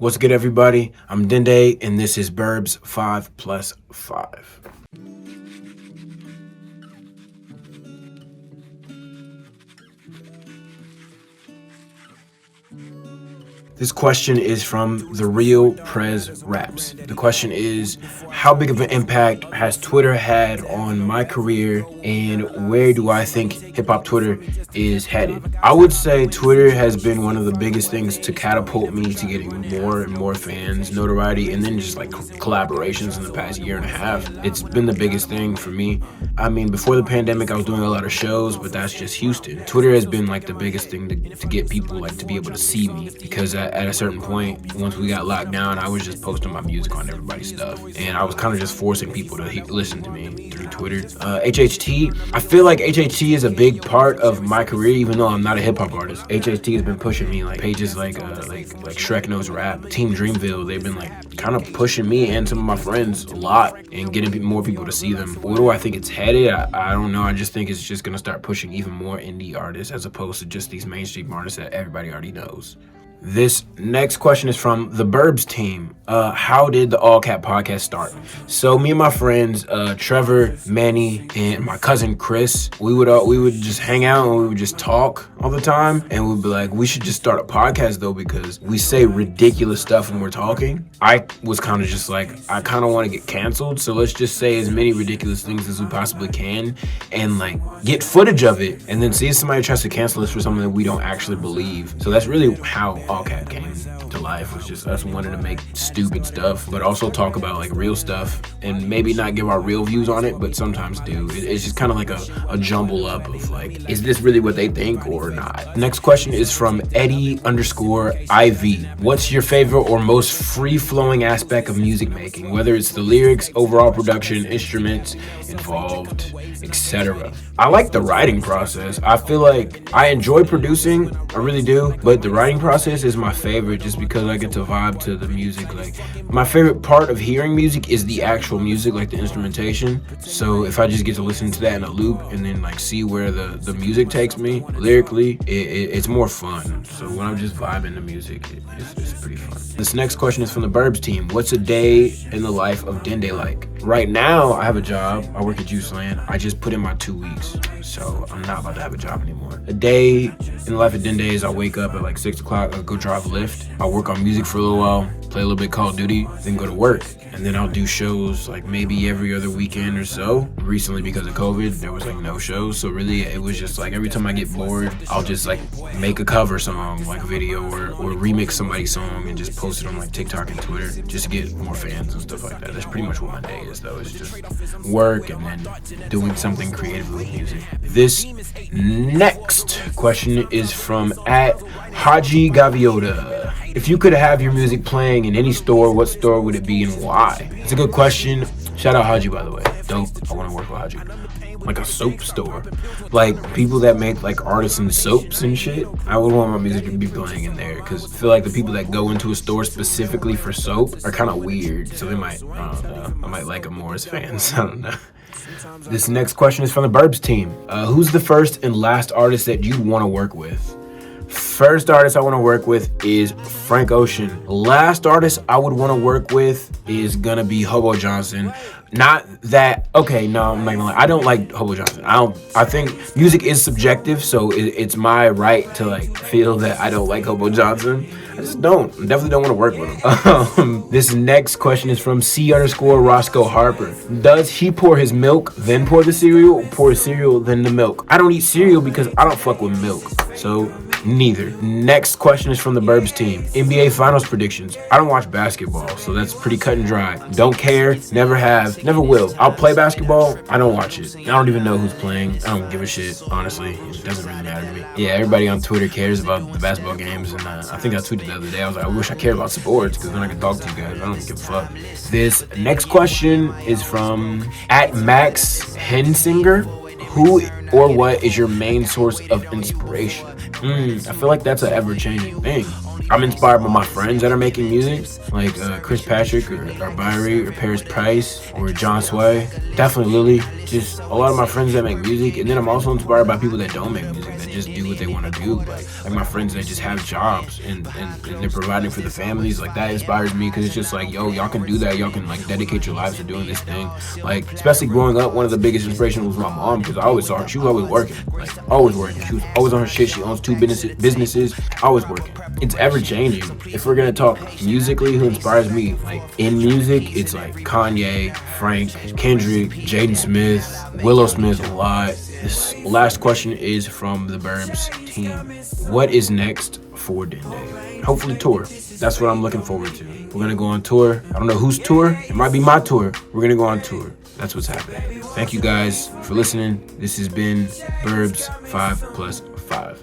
What's good, everybody? I'm Dende, and this is Burbs 5+5. This question is from The Real Prez Raps. The question is, how big of an impact has Twitter had on my career, and where do I think hip-hop Twitter is headed? I would say Twitter has been one of the biggest things to catapult me to getting more and more fans, notoriety, and then just like collaborations in the past year and a half. It's been the biggest thing for me. I mean, before the pandemic, I was doing a lot of shows, but that's just Houston. Twitter has been like the biggest thing to get people like to be able to see me, because at a certain point, once we got locked down, I was just posting my music on everybody's stuff, and I was kind of just forcing people to listen to me through Twitter. HHT, I feel like HHT is a big part of my career, even though I'm not a hip hop artist. HHT has been pushing me, like pages like Shrek Knows Rap, Team Dreamville. They've been like kind of pushing me and some of my friends a lot and getting more people to see them. Where do I think it's headed? I don't know. I just think it's just gonna start pushing even more indie artists as opposed to just these mainstream artists that everybody already knows. This next question is from the Burbs team. How did the All Cap podcast start? So me and my friends, Trevor, Manny, and my cousin Chris, we would just hang out and we would just talk all the time. And we'd be like, we should just start a podcast though, because we say ridiculous stuff when we're talking. I was kind of just like, I kind of want to get canceled, so let's just say as many ridiculous things as we possibly can and like get footage of it, and then see if somebody tries to cancel us for something that we don't actually believe. So that's really how All Cap came to life, was just us wanting to make stupid stuff, but also talk about like real stuff and maybe not give our real views on it, but sometimes do. It's just kind of like a jumble up of like, is this really what they think or not? Next question is from Eddie_IV. What's your favorite or most free-flowing aspect of music making, whether it's the lyrics, overall production, instruments involved, etc.? I like the writing process. I feel like I enjoy producing, I really do, but the writing process is my favorite just because I get to vibe to the music. Like, my favorite part of hearing music is the actual music, like the instrumentation. So if I just get to listen to that in a loop and then like see where the music takes me lyrically, it's more fun. So when I'm just vibing to music, it's pretty fun. This next question is from the Burbs team. What's a day in the life of Dende like? Right now, I have a job. I work at Juiceland. I just put in my 2 weeks, so I'm not about to have a job anymore. A day in the life of Dende is I wake up at like 6 o'clock, I'll go drive Lyft. I'll work on music for a little while, play a little bit Call of Duty, then go to work. And then I'll do shows like maybe every other weekend or so. Recently, because of COVID, there was like no shows. So really, it was just like every time I get bored, I'll just like make a cover song, like a video, or remix somebody's song and just post it on like TikTok and Twitter just to get more fans and stuff like that. That's pretty much what my day is though. It's just work and then doing something creatively with music. This next question is from @Haji Gaviota. If you could have your music playing in any store, what store would it be and why? It's a good question. Shout out Haji, by the way. Dope. I want to work with Haji. Like a soap store. Like people that make like artisan soaps and shit. I would want my music to be playing in there, because I feel like the people that go into a store specifically for soap are kind of weird. So they might, I don't know, I might like them more as fans. I don't know. This next question is from the Burbs team. Who's the first and last artist that you want to work with? First artist I want to work with is Frank Ocean. Last artist I would want to work with is gonna be Hobo Johnson. Not that, okay, no, I'm not gonna lie. I don't like Hobo Johnson. I think music is subjective, so it's my right to like feel that I don't like Hobo Johnson. I just don't. I definitely don't want to work with him. This next question is from C_Roscoe Harper. Does he pour his milk, then pour the cereal, or pour cereal, then the milk? I don't eat cereal because I don't fuck with milk. So neither. Next question is from the Burbs team. NBA Finals predictions. I don't watch basketball, so that's pretty cut and dry. Don't care, never have, never will. I'll play basketball, I don't watch it. I don't even know who's playing. I don't give a shit, honestly. It doesn't really matter to me. Yeah, everybody on Twitter cares about the basketball games, and I think I tweeted the other day, I was like, I wish I cared about sports, because then I could talk to you guys. I don't give a fuck. This next question is from @Max Hensinger. Who or what is your main source of inspiration? I feel like that's an ever-changing thing. I'm inspired by my friends that are making music, like Chris Patrick or Byrie or Paris Price or John Sway. Definitely Lily. just a lot of my friends that make music, and then I'm also inspired by people that don't make music, that just do what they want to do. Like my friends that just have jobs and they're providing for the families. Like that inspires me because it's just like, yo, y'all can do that. Y'all can like dedicate your lives to doing this thing. Like especially growing up, one of the biggest inspirations was my mom because I always saw her. She was always working, like always working. She was always on her shit. She owns 2 businesses, always working. It's ever changing. If we're gonna talk musically, who inspires me, like in music, it's like Kanye, Frank, Kendrick, Jaden Smith, Willow Smith a lot. This last question is from the Burbs team. What is next for Dende? Hopefully tour. That's what I'm looking forward to. We're gonna go on tour. I don't know whose tour. It might be my tour. We're gonna go on tour. That's what's happening. Thank you guys for listening. This has been Burbs 5+5.